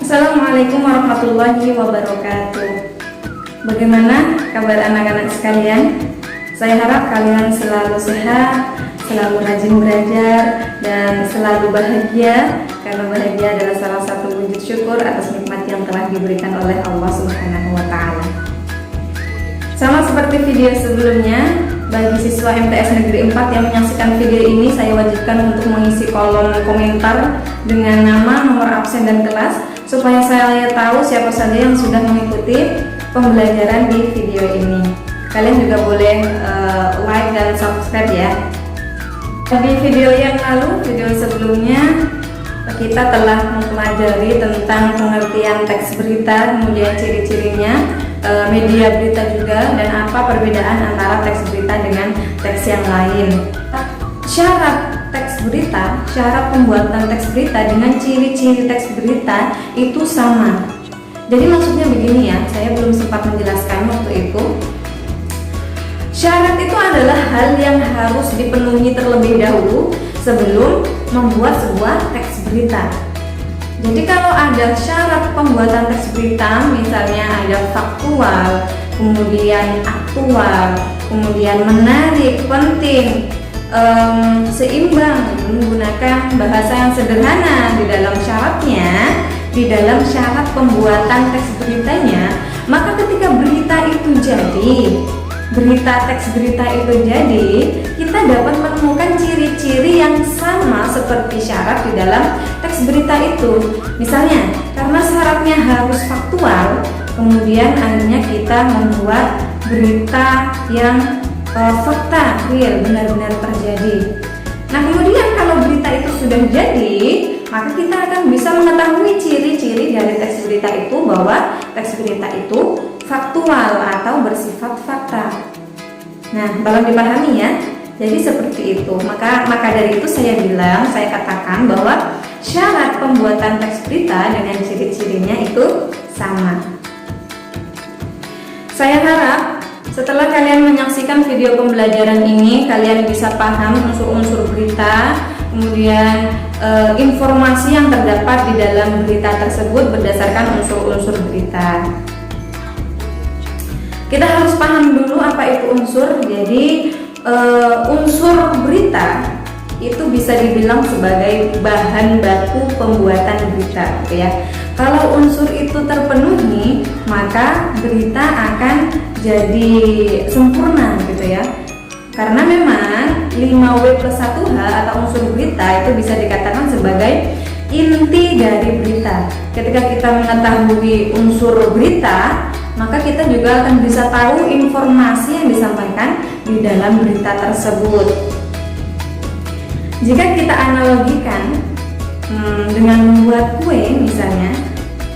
Assalamualaikum warahmatullahi wabarakatuh. Bagaimana kabar anak-anak sekalian? Saya harap kalian selalu sehat, selalu rajin belajar, dan selalu bahagia, karena bahagia adalah salah satu wujud syukur atas nikmat yang telah diberikan oleh Allah Subhanahu wa Ta'ala. Sama seperti video sebelumnya, bagi siswa MTS Negeri 4 yang menyaksikan video ini, saya wajibkan untuk mengisi kolom komentar dengan nama, nomor absen, dan kelas, supaya saya tahu siapa saja yang sudah mengikuti pembelajaran di video ini. Kalian juga boleh like dan subscribe ya. Di video yang lalu, video sebelumnya, kita telah mempelajari tentang pengertian teks berita, kemudian ciri-cirinya, media berita juga, dan apa perbedaan antara teks berita dengan teks yang lain. Syarat teks berita, syarat pembuatan teks berita dengan ciri-ciri teks berita itu sama. Jadi maksudnya begini ya, saya belum sempat menjelaskan waktu itu. Syarat itu adalah hal yang harus dipenuhi terlebih dahulu sebelum membuat sebuah teks berita. Jadi kalau ada syarat pembuatan teks berita, misalnya ada faktual, kemudian aktual, kemudian menarik, penting, seimbang, menggunakan bahasa yang sederhana di dalam syaratnya, di dalam syarat pembuatan teks beritanya, maka ketika berita itu jadi, berita teks berita itu jadi, kita dapat menemukan ciri-ciri yang sama seperti syarat di dalam teks berita itu. Misalnya, karena syaratnya harus faktual, kemudian akhirnya kita membuat berita yang fakta, real, benar-benar terjadi. Nah, kemudian kalau berita itu sudah jadi, maka kita akan bisa mengetahui ciri-ciri dari teks berita itu, bahwa teks berita itu faktual atau bersifat fakta. Nah, tolong dipahami ya. Jadi seperti itu. Maka dari itu saya katakan bahwa syarat pembuatan teks berita dengan ciri-cirinya itu sama. Saya harap setelah kalian menyaksikan video pembelajaran ini, kalian bisa paham unsur-unsur berita, kemudian informasi yang terdapat di dalam berita tersebut berdasarkan unsur-unsur berita. Kita harus paham dulu apa itu unsur. Jadi unsur berita itu bisa dibilang sebagai bahan baku pembuatan berita, gitu ya. Kalau unsur itu terpenuhi, maka berita akan jadi sempurna, gitu ya. Karena memang 5W+1H atau unsur berita itu bisa dikatakan sebagai inti dari berita. Ketika kita mengetahui unsur berita, maka kita juga akan bisa tahu informasi yang disampaikan di dalam berita tersebut. Jika kita analogikan dengan membuat kue misalnya,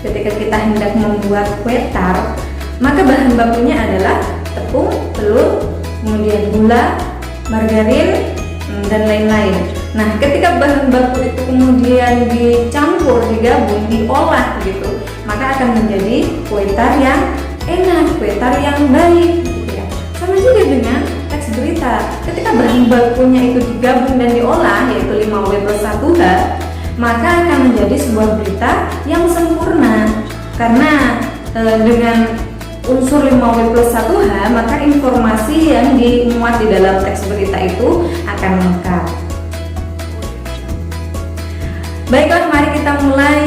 ketika kita hendak membuat kue tart, maka bahan bakunya adalah tepung, telur, kemudian gula, margarin, dan lain-lain. Nah, ketika bahan baku itu kemudian dicampur, digabung, diolah gitu, maka akan menjadi kue tart yang enak, kue tart yang baik, gitu ya. Sama juga dengan teks berita. Ketika bahan bakunya itu digabung dan diolah, yaitu 5W+1H, maka akan menjadi sebuah berita yang sempurna. Karena dengan unsur 5W+1H, maka informasi yang dimuat di dalam teks berita itu akan lengkap. Baiklah, mari kita mulai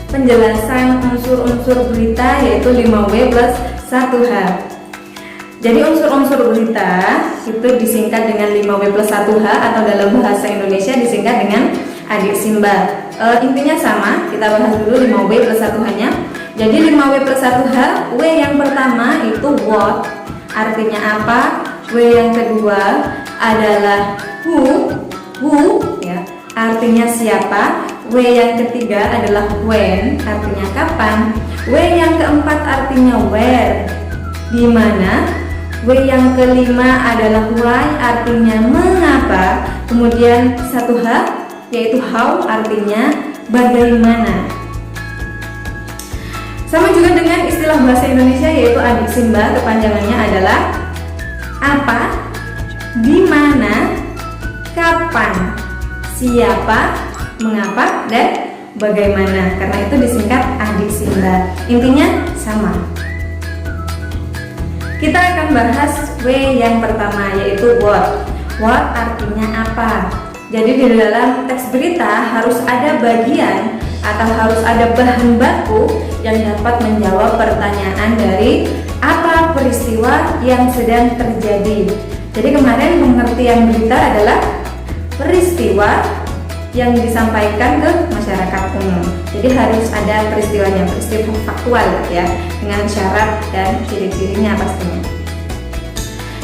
penjelasan unsur-unsur berita, yaitu 5W+1H. Jadi unsur-unsur berita itu disingkat dengan 5W+1H, atau dalam bahasa Indonesia disingkat dengan adik Simba. Intinya sama, kita bahas dulu 5W+1H-nya. Jadi 5W+1H, W yang pertama itu what, artinya apa. W yang kedua adalah who ya, artinya siapa. W yang ketiga adalah when, artinya kapan. W yang keempat artinya where, di mana. W yang kelima adalah why, artinya mengapa. Kemudian 1H yaitu how, artinya bagaimana. Sama juga dengan istilah bahasa Indonesia, yaitu adik Simba, kepanjangannya adalah apa, di mana, kapan, siapa, mengapa, dan bagaimana, karena itu disingkat adik Sinta. Intinya sama. Kita akan bahas W yang pertama, yaitu what. What artinya apa? Jadi di dalam teks berita harus ada bagian atau harus ada bahan baku yang dapat menjawab pertanyaan dari apa peristiwa yang sedang terjadi. Jadi kemarin pengertian berita adalah peristiwa yang disampaikan ke masyarakat umum. Jadi harus ada peristiwanya, peristiwa faktual ya, dengan syarat dan ciri-cirinya pastinya.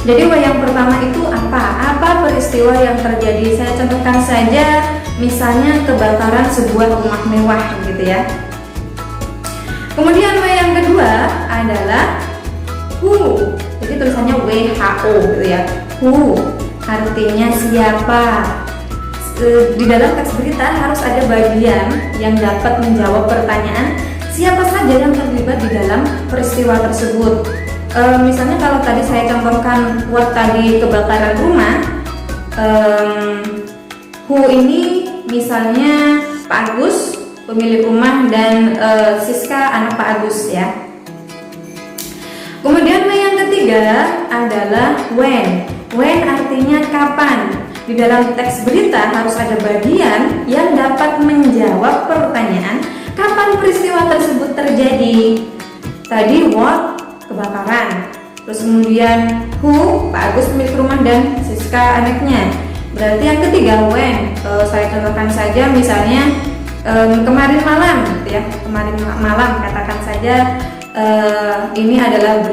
Jadi yang pertama itu apa? Apa peristiwa yang terjadi? Saya contohkan saja, misalnya kebakaran sebuah rumah mewah gitu ya. Kemudian yang kedua adalah who. Jadi tulisannya WHO gitu ya. Who artinya siapa? Di dalam teks berita harus ada bagian yang dapat menjawab pertanyaan siapa saja yang terlibat di dalam peristiwa tersebut. Misalnya kalau tadi saya contohkan what tadi kebakaran rumah, who ini misalnya Pak Agus pemilik rumah dan Siska anak Pak Agus ya. Kemudian yang ketiga adalah when. When artinya kapan. Di dalam teks berita harus ada bagian yang dapat menjawab pertanyaan kapan peristiwa tersebut terjadi. Tadi what kebakaran, terus kemudian who Pak Agus pemilik rumah dan Siska anaknya. Berarti yang ketiga when. Saya contohkan saja misalnya kemarin malam gitu ya, kemarin malam katakan saja ini adalah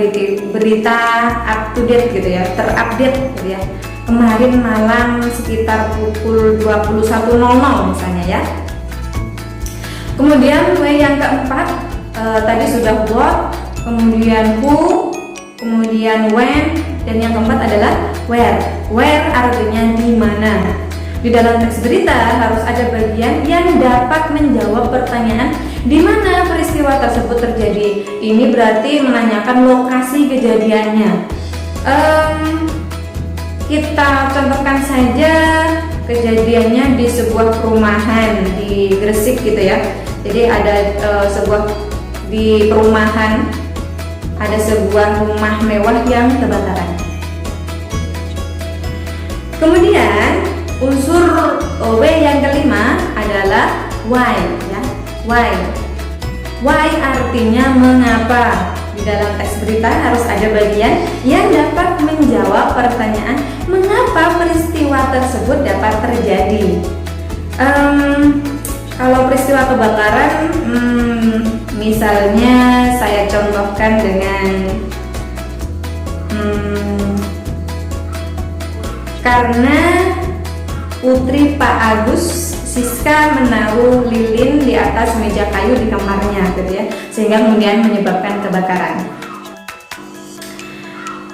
berita up to date gitu ya, terupdate gitu ya, kemarin malam sekitar pukul 21.00 misalnya ya. Kemudian yang keempat tadi sudah what, kemudian who, kemudian when, dan yang keempat adalah where. Where artinya di mana. Di dalam teks berita harus ada bagian yang dapat menjawab pertanyaan di mana peristiwa tersebut terjadi. Ini berarti menanyakan lokasi kejadiannya. Kita contohkan saja kejadiannya di sebuah perumahan di Gresik gitu ya. Jadi ada di perumahan ada sebuah rumah mewah yang kebakaran. Kemudian unsur W yang kelima adalah why ya. Why artinya mengapa. Di dalam teks berita harus ada bagian yang dapat menjawab pertanyaan mengapa peristiwa tersebut dapat terjadi. Kalau peristiwa kebakaran, misalnya saya contohkan dengan karena putri Pak Agus Siska menaruh lilin di atas meja kayu di kamarnya gitu ya, sehingga kemudian menyebabkan kebakaran.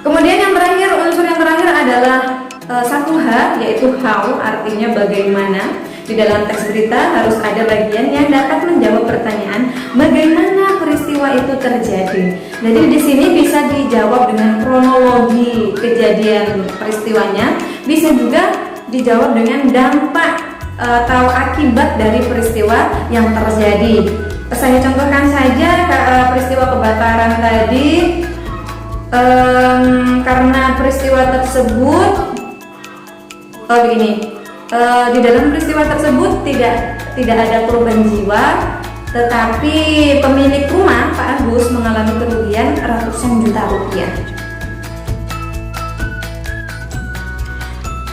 Kemudian yang terakhir, unsur yang terakhir adalah 1H, yaitu how, artinya bagaimana. Di dalam teks berita harus ada bagian yang dapat menjawab pertanyaan bagaimana peristiwa itu terjadi. Jadi di sini bisa dijawab dengan kronologi kejadian peristiwanya, bisa juga dijawab dengan dampak atau akibat dari peristiwa yang terjadi. Saya contohkan saja peristiwa kebakaran tadi. Karena peristiwa tersebut begini. Di dalam peristiwa tersebut tidak ada korban jiwa, tetapi pemilik rumah Pak Agus mengalami kerugian ratusan juta rupiah.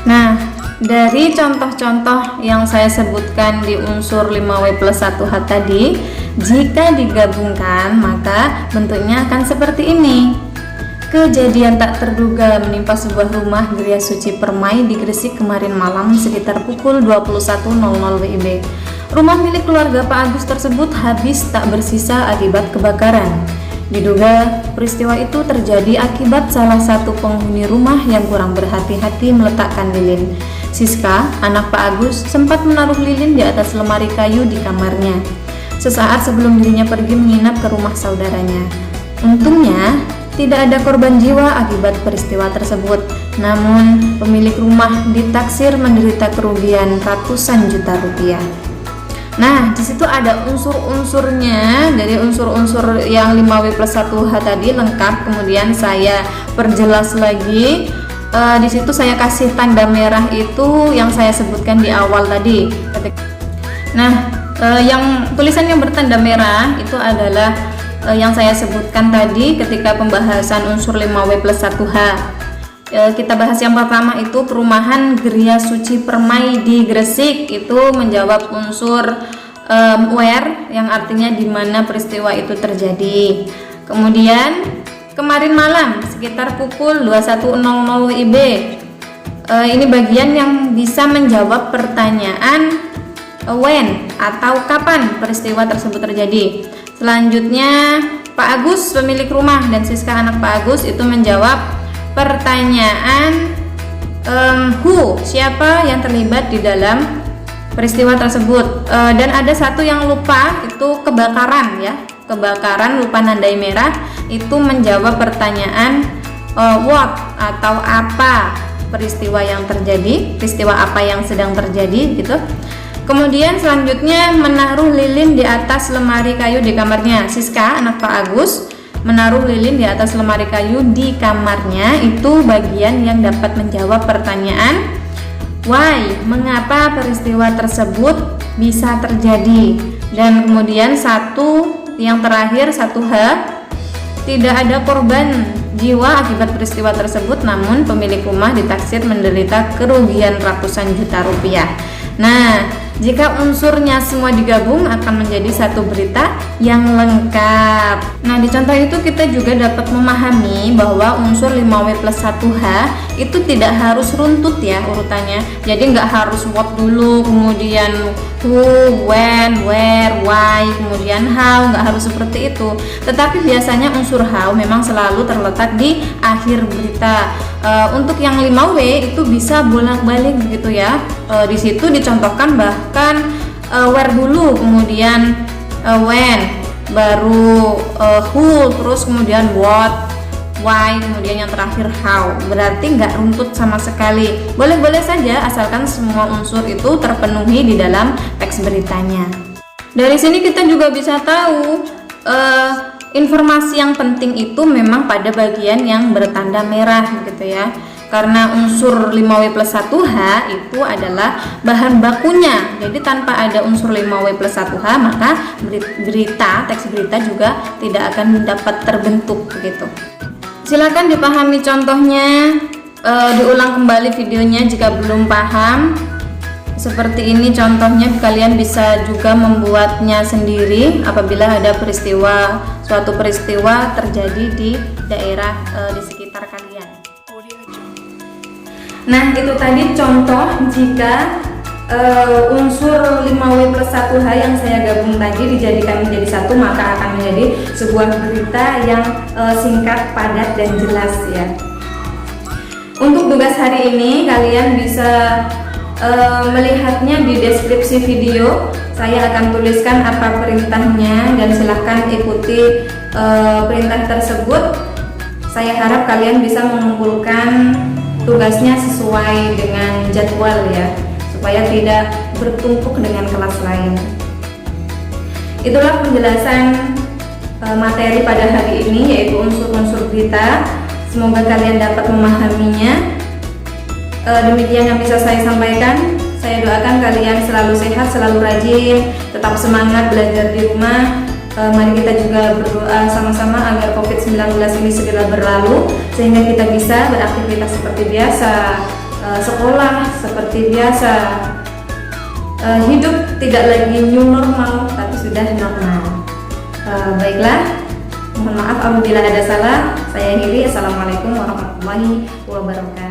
Nah, dari contoh-contoh yang saya sebutkan di unsur 5W+1H tadi, jika digabungkan maka bentuknya akan seperti ini. Kejadian tak terduga menimpa sebuah rumah Gria Suci Permai di Gresik kemarin malam sekitar pukul 21.00 WIB. Rumah milik keluarga Pak Agus tersebut habis tak bersisa akibat kebakaran. Diduga peristiwa itu terjadi akibat salah satu penghuni rumah yang kurang berhati-hati meletakkan lilin. Siska, anak Pak Agus, sempat menaruh lilin di atas lemari kayu di kamarnya sesaat sebelum dirinya pergi menginap ke rumah saudaranya. Untungnya tidak ada korban jiwa akibat peristiwa tersebut, namun pemilik rumah ditaksir menderita kerugian ratusan juta rupiah. Nah, di situ ada unsur-unsurnya dari unsur-unsur yang 5W+1H tadi lengkap. Kemudian saya perjelas lagi. Di situ saya kasih tanda merah itu yang saya sebutkan di awal tadi. Nah, yang tulisan yang bertanda merah itu adalah yang saya sebutkan tadi ketika pembahasan unsur 5W+1H. Kita bahas yang pertama itu perumahan Geria Suci Permai di Gresik, itu menjawab unsur where yang artinya di mana peristiwa itu terjadi. Kemudian kemarin malam sekitar pukul 21.00 WIB, ini bagian yang bisa menjawab pertanyaan when atau kapan peristiwa tersebut terjadi. Selanjutnya Pak Agus pemilik rumah dan Siska anak Pak Agus itu menjawab pertanyaan who, siapa yang terlibat di dalam peristiwa tersebut. Dan ada satu yang lupa, itu kebakaran ya, kebakaran lupa nandai merah, itu menjawab pertanyaan what atau apa peristiwa yang terjadi, peristiwa apa yang sedang terjadi gitu. Kemudian selanjutnya menaruh lilin di atas lemari kayu di kamarnya. Siska anak Pak Agus menaruh lilin di atas lemari kayu di kamarnya, itu bagian yang dapat menjawab pertanyaan why, mengapa peristiwa tersebut bisa terjadi. Dan kemudian satu yang terakhir 1H, tidak ada korban jiwa akibat peristiwa tersebut, namun pemilik rumah ditaksir menderita kerugian ratusan juta rupiah. Nah, jika unsurnya semua digabung akan menjadi satu berita yang lengkap. Nah, di contoh itu kita juga dapat memahami bahwa unsur 5W+1H itu tidak harus runtut ya urutannya. Jadi nggak harus what dulu, kemudian who, when, where, why, kemudian how, nggak harus seperti itu. Tetapi biasanya unsur how memang selalu terletak di akhir berita. Untuk yang 5W itu bisa bolak-balik begitu ya. Di situ dicontohkan bahkan where dulu, kemudian when, baru who, terus kemudian what, why, kemudian yang terakhir how. Berarti nggak runtut sama sekali. Boleh-boleh saja asalkan semua unsur itu terpenuhi di dalam teks beritanya. Dari sini kita juga bisa tahu informasi yang penting itu memang pada bagian yang bertanda merah gitu ya. Karena unsur 5W+1H itu adalah bahan bakunya. Jadi tanpa ada unsur 5W+1H maka berita, teks berita juga tidak akan dapat terbentuk begitu. Silakan dipahami contohnya, diulang kembali videonya jika belum paham. Seperti ini contohnya, kalian bisa juga membuatnya sendiri apabila ada suatu peristiwa terjadi di daerah di sekitar kalian. Nah, itu tadi contoh jika unsur 5W+1H yang saya gabung tadi dijadikan menjadi satu, maka akan menjadi sebuah berita yang singkat, padat, dan jelas ya. Untuk tugas hari ini kalian bisa melihatnya di deskripsi video. Saya akan tuliskan apa perintahnya dan silahkan ikuti perintah tersebut. Saya harap kalian bisa mengumpulkan tugasnya sesuai dengan jadwal ya, supaya tidak bertumpuk dengan kelas lain. Itulah penjelasan materi pada hari ini, yaitu unsur-unsur berita. Semoga kalian dapat memahaminya. Demikian yang bisa saya sampaikan. Saya doakan kalian selalu sehat, selalu rajin, tetap semangat belajar di rumah. Mari kita juga berdoa sama-sama agar COVID-19 ini segera berlalu, sehingga kita bisa beraktivitas seperti biasa, sekolah seperti biasa, hidup tidak lagi new normal tapi sudah normal. Baiklah, mohon maaf apabila ada salah. Saya akhiri. Assalamualaikum warahmatullahi wabarakatuh.